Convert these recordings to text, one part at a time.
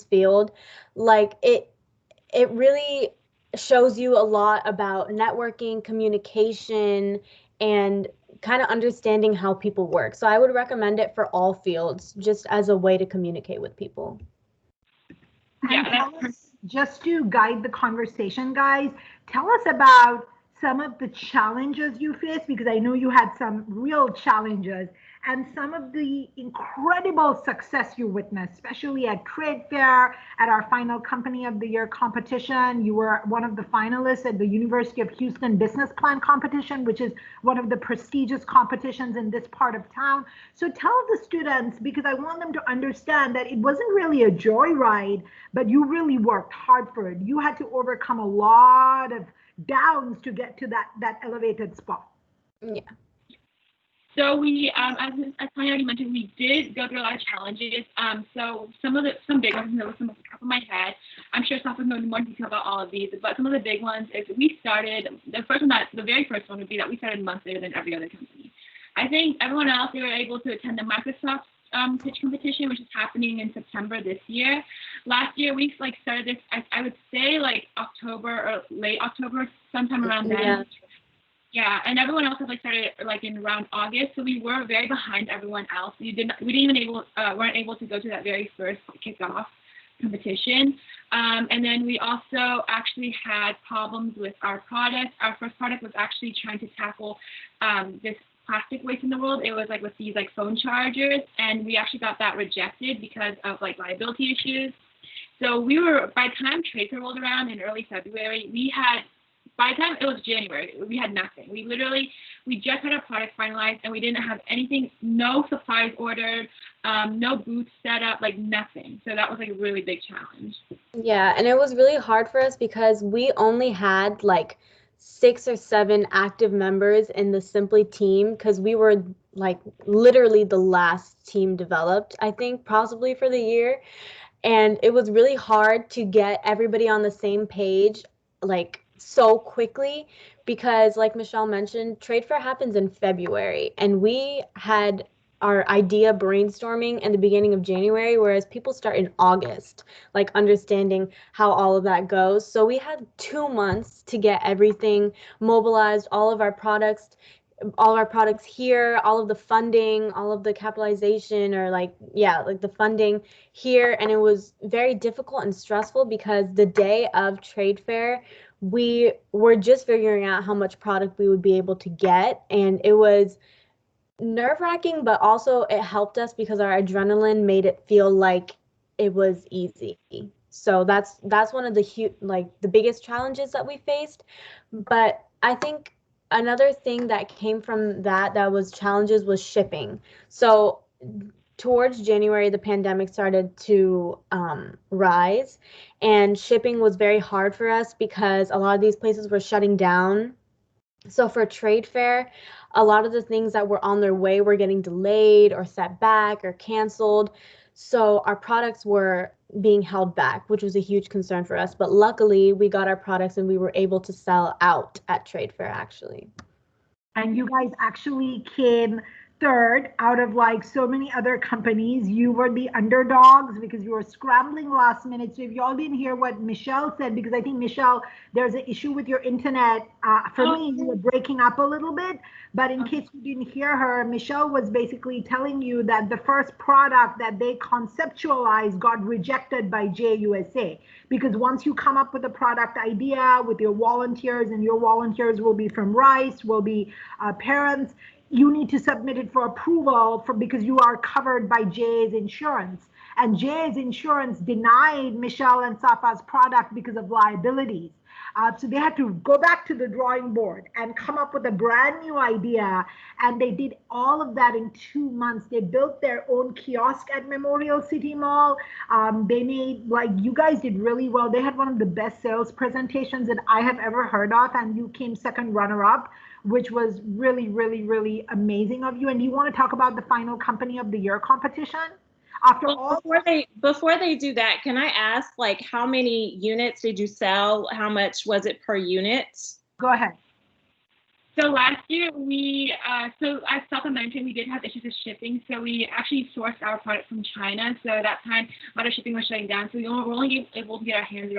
field, like it really shows you a lot about networking, communication, and kind of understanding how people work. So I would recommend it for all fields, just as a way to communicate with people. And tell us, just to guide the conversation, guys, tell us about some of the challenges you faced, because I know you had some real challenges, and some of the incredible success you witnessed, especially at trade fair, at our final company of the year competition. You were one of the finalists at the University of Houston business plan competition, which is one of the prestigious competitions in this part of town. So tell the students, because I want them to understand that it wasn't really a joyride, but you really worked hard for it. You had to overcome a lot of downs to get to that elevated spot. Yeah. So we, as Tanya already mentioned, we did go through a lot of challenges. So some big ones, and there was some off the top of my head. I'm sure Safa knows more detail about all of these, but some of the big ones is we started, the very first one would be that we started months later than every other company. I think everyone else, they were able to attend the Microsoft pitch competition, which is happening in September this year. Last year, we started this, I would say October or late October, sometime around then. Yeah. Yeah, and everyone else had started in around August, so we were very behind everyone else. Weren't able to go to that very first kickoff competition. And then we also actually had problems with our product. Our first product was actually trying to tackle this plastic waste in the world. It was with these phone chargers, and we actually got that rejected because of liability issues. So by the time trade fair rolled around in early February, by the time it was January, we had nothing. We just had our product finalized, and we didn't have anything, no supplies ordered, no booths set up, nothing. So that was a really big challenge. Yeah, and it was really hard for us because we only had 6 or 7 active members in the Simply team, because we were literally the last team developed, I think, possibly for the year. And it was really hard to get everybody on the same page so quickly, because like Michelle mentioned, trade fair happens in February, and we had our idea brainstorming in the beginning of January, whereas people start in August, understanding how all of that goes. So we had 2 months to get everything mobilized, all of our products here, all of the funding, all of the capitalization, or the funding here. And it was very difficult and stressful because the day of trade fair, we were just figuring out how much product we would be able to get. And it was nerve-wracking, but also it helped us because our adrenaline made it feel like it was easy. So that's one of the the biggest challenges that we faced. But I think another thing that came from that was challenges was shipping. So towards January, the pandemic started to rise, and shipping was very hard for us because a lot of these places were shutting down. So for trade fair, a lot of the things that were on their way were getting delayed or set back or canceled. So our products were being held back, which was a huge concern for us. But luckily, we got our products and we were able to sell out at trade fair, actually. And you guys actually came third out of so many other companies. You were the underdogs because you were scrambling last minute. So if y'all didn't hear what Michelle said, because I think, Michelle, there's an issue with your internet. For me, you were breaking up a little bit. But in case you didn't hear her, Michelle was basically telling you that the first product that they conceptualized got rejected by JUSA. Because once you come up with a product idea with your volunteers, and your volunteers will be from Rice, will be parents, you need to submit it for approval because you are covered by JA's insurance. And JA's insurance denied Michelle and Safa's product because of liabilities. So they had to go back to the drawing board and come up with a brand new idea. And they did all of that in 2 months. They built their own kiosk at Memorial City Mall. They made, you guys did really well. They had one of the best sales presentations that I have ever heard of. And you came second runner-up, which was really, really, really amazing of you. And do you want to talk about the final company of the year competition? Before they do that, can I ask, how many units did you sell? How much was it per unit? Go ahead. So last year so as Safa mentioned, we did have issues with shipping. So we actually sourced our product from China. So at that time, a lot of shipping was shutting down. So we were only able to get our hands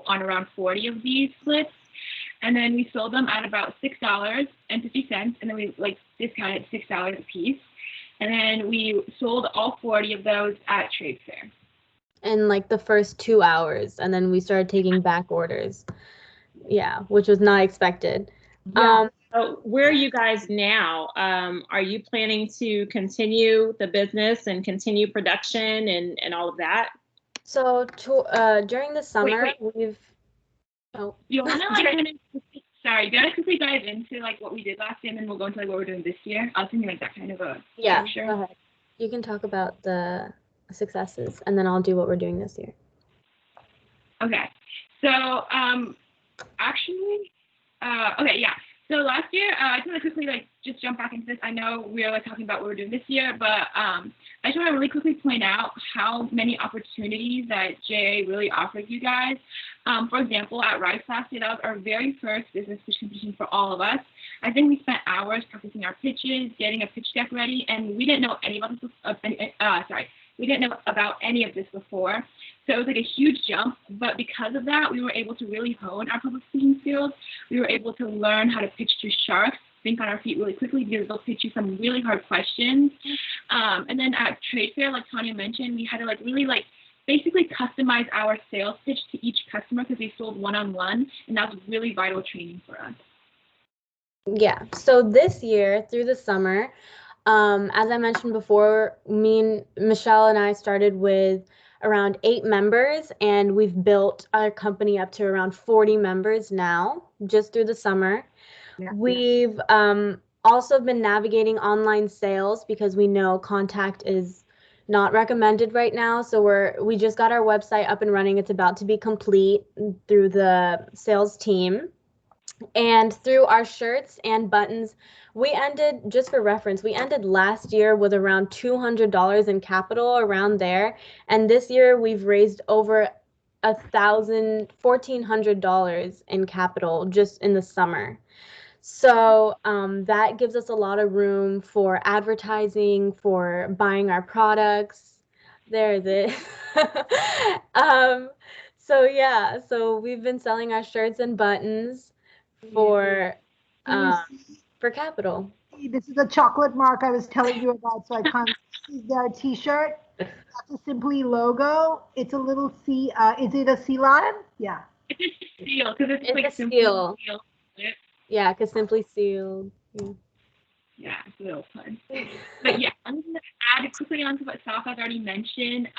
on around 40 of these splits. And then we sold them at about $6.50. And then we discounted $6 a piece. And then we sold all 40 of those at trade fair. In like the first 2 hours, and then we started taking back orders. Yeah, which was not expected. Yeah. So where are you guys now? Are you planning to continue the business and continue production and all of that? So during the summer, we've. Oh. You wanna quickly dive into like what we did last year, and then we'll go into like what we're doing this year. I'll send you like that kind of a structure. Go ahead. You can talk about the successes, and then I'll do what we're doing this year. Okay. So So last year, I just want to quickly just jump back into this. I know we're talking about what we're doing this year, but I just want to really quickly point out how many opportunities that JA really offered you guys. For example, at Rice last year, that was our very first business pitch competition for all of us. I think we spent hours practicing our pitches, getting a pitch deck ready, and we didn't know we didn't know about any of this before. So it was like a huge jump, but because of that, we were able to really hone our public speaking skills. We were able to learn how to pitch to sharks, think on our feet really quickly because they'll pitch you some really hard questions. And then at trade fair, like Tanya mentioned, we had to basically customize our sales pitch to each customer because we sold one-on-one, and that was really vital training for us. Yeah, so this year through the summer, as I mentioned before, Michelle and I started with around 8 members, and we've built our company up to around 40 members now, just through the summer. Yeah. We've also been navigating online sales because we know contact is not recommended right now. So we just got our website up and running. It's about to be complete through the sales team. And through our shirts and buttons, just for reference, we ended last year with around $200 in capital, around there. And this year we've raised over $1,400 in capital just in the summer. So that gives us a lot of room for advertising, for buying our products. There's it. So we've been selling our shirts and buttons for capital. This is a chocolate mark I was telling you about, so I can't see their t-shirt. That's a Simply logo. It's a little sea. Is it a sea lion? Yeah. It's a seal because it's like a seal. Yeah, because Simply Sealed. Yeah, it's a little fun. But yeah, I'm going to add quickly on to what Safa has already mentioned.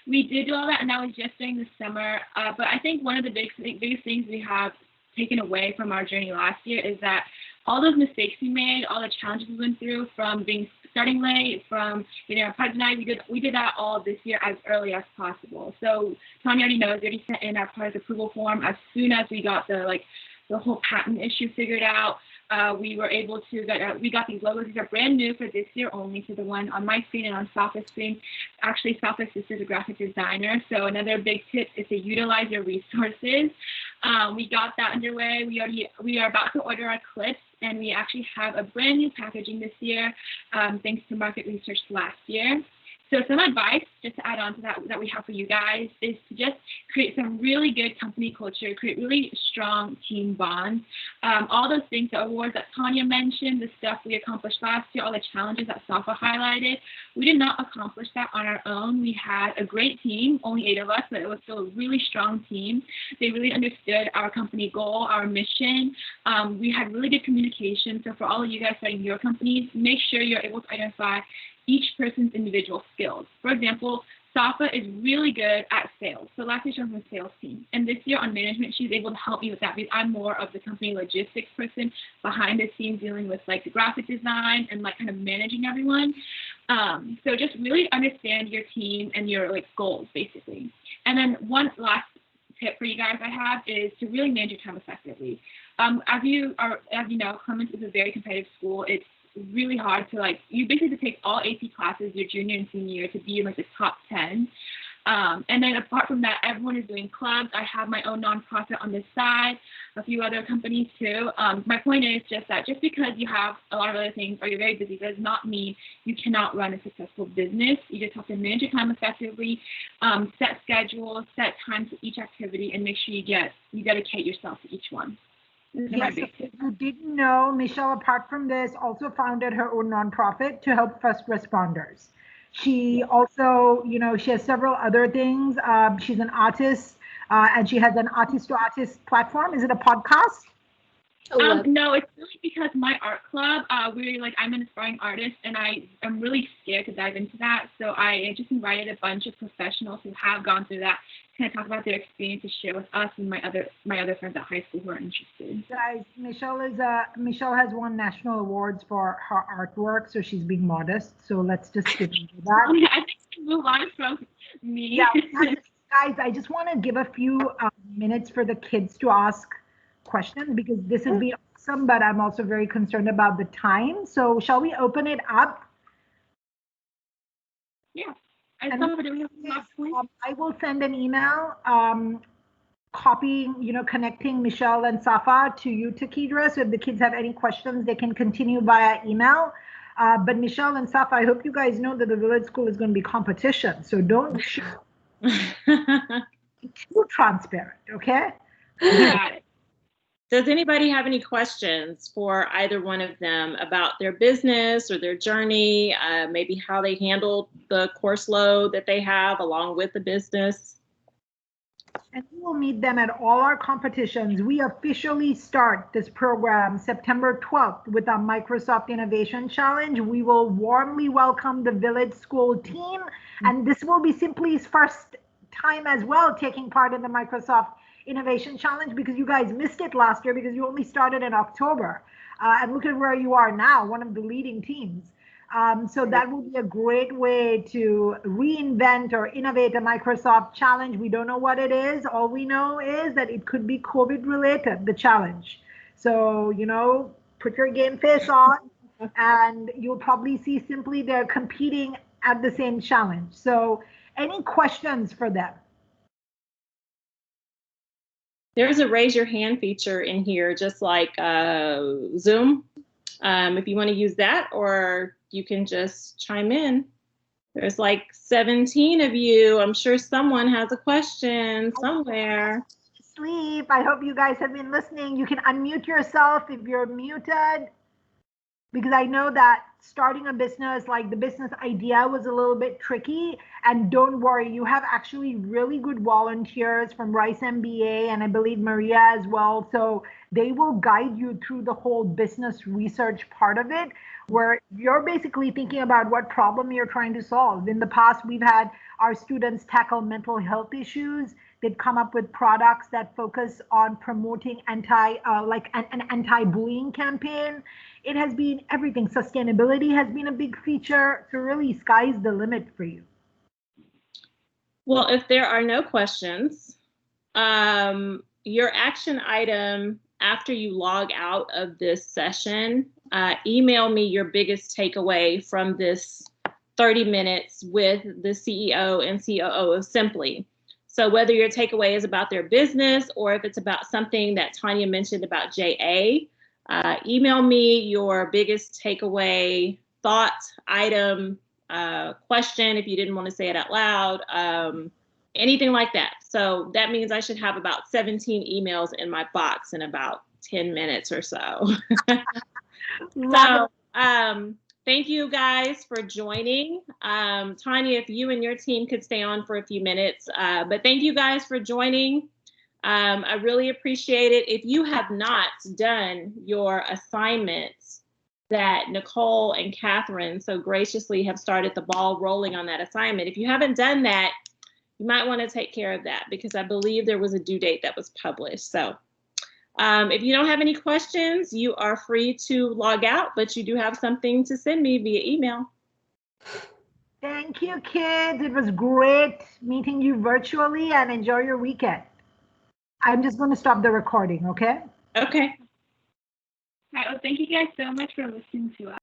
We did do all that, and that was just during the summer. But I think one of the biggest things we have taken away from our journey last year is that all those mistakes we made, all the challenges we went through, from starting late, from getting our product denied, we did that all this year as early as possible. So Tanya already knows, we already sent in our product approval form as soon as we got the whole patent issue figured out. We were able to we got these logos. These are brand new for this year only. So the one on my screen and on Safa's screen, actually Safa's sister is a graphic designer. So another big tip is to utilize your resources. We got that underway. We are about to order our clips, and we actually have a brand new packaging this year, thanks to market research last year. So some advice, just to add on to that we have for you guys, is to just create some really good company culture, create really strong team bonds. All those things, the awards that Tanya mentioned, the stuff we accomplished last year, all the challenges that Safa highlighted, we did not accomplish that on our own. We had a great team, only 8 of us, but it was still a really strong team. They really understood our company goal, our mission. We had really good communication. So for all of you guys starting your companies, make sure you're able to identify each person's individual skills. For example, Safa is really good at sales. So last year she was on the sales team. And this year on management, she's able to help me with that because I'm more of the company logistics person behind the scenes, dealing with the graphic design and kind of managing everyone. So just really understand your team and your goals basically. And then one last tip for you guys I have is to really manage your time effectively. As you know, Clements is a very competitive school. It's really hard to you basically take all AP classes your junior and senior year to be in the top 10. And then apart from that, everyone is doing clubs. I have my own nonprofit on the side, a few other companies too. My point is just that just because you have a lot of other things or you're very busy does not mean you cannot run a successful business. You just have to manage your time effectively, set schedules, set times for each activity, and make sure you dedicate yourself to each one. Yes, if you didn't know, Michelle, apart from this, also founded her own nonprofit to help first responders. She also, she has several other things. She's an artist, and she has an artist-to-artist platform. Is it a podcast? No, it's really because my art club, I'm an aspiring artist, and I'm really scared to dive into that. So I just invited a bunch of professionals who have gone through that to kind of talk about their experience to share with us and my other friends at high school who are interested. Guys, Michelle has won national awards for her artwork, so she's being modest. So let's just skip into that. I think we can move on from me. Yeah, guys, I just want to give a few minutes for the kids to ask questions because this has been awesome, but I'm also very concerned about the time. So shall we open it up? Yeah. I will send an email copying, connecting Michelle and Safa to you, Takidra. So if the kids have any questions, they can continue via email. But Michelle and Safa, I hope you guys know that the village school is going to be competition. So don't be too transparent, okay? Got it. Does anybody have any questions for either one of them about their business or their journey, maybe how they handled the course load that they have along with the business? And we will meet them at all our competitions. We officially start this program September 12th with our Microsoft Innovation Challenge. We will warmly welcome the Village School team. And this will be Simply's first time as well taking part in the Microsoft Innovation Challenge because you guys missed it last year because you only started in October. And look at where you are now, one of the leading teams. So that will be a great way to reinvent or innovate a Microsoft challenge. We don't know what it is. All we know is that it could be COVID related, the challenge. So, put your game face on and you'll probably see Simply they're competing at the same challenge. So any questions for them? There's a raise your hand feature in here, just like Zoom. If you want to use that, or you can just chime in. There's like 17 of you. I'm sure someone has a question somewhere. Sleep. I hope you guys have been listening. You can unmute yourself if you're muted, because I know that starting a business, like the business idea was a little bit tricky. And don't worry, you have actually really good volunteers from Rice MBA and I believe Maria as well. So they will guide you through the whole business research part of it, where you're basically thinking about what problem you're trying to solve. In the past, we've had our students tackle mental health issues. They'd come up with products that focus on promoting an anti-bullying campaign. It has been everything. Sustainability has been a big feature. So really, sky's the limit for you. Well, if there are no questions, your action item after you log out of this session, email me your biggest takeaway from this 30 minutes with the CEO and COO of Simply. So whether your takeaway is about their business or if it's about something that Tanya mentioned about JA, email me your biggest takeaway, thought, item, question, if you didn't want to say it out loud, anything like that. So that means I should have about 17 emails in my box in about 10 minutes or so. So thank you guys for joining. Tanya, if you and your team could stay on for a few minutes, but thank you guys for joining. I really appreciate it. If you have not done your assignments that Nicole and Catherine so graciously have started the ball rolling on that assignment, if you haven't done that, you might want to take care of that because I believe there was a due date that was published. So if you don't have any questions, you are free to log out, but you do have something to send me via email. Thank you, kids. It was great meeting you virtually and enjoy your weekend. I'm just going to stop the recording, okay? Okay. All right, well, thank you guys so much for listening to us.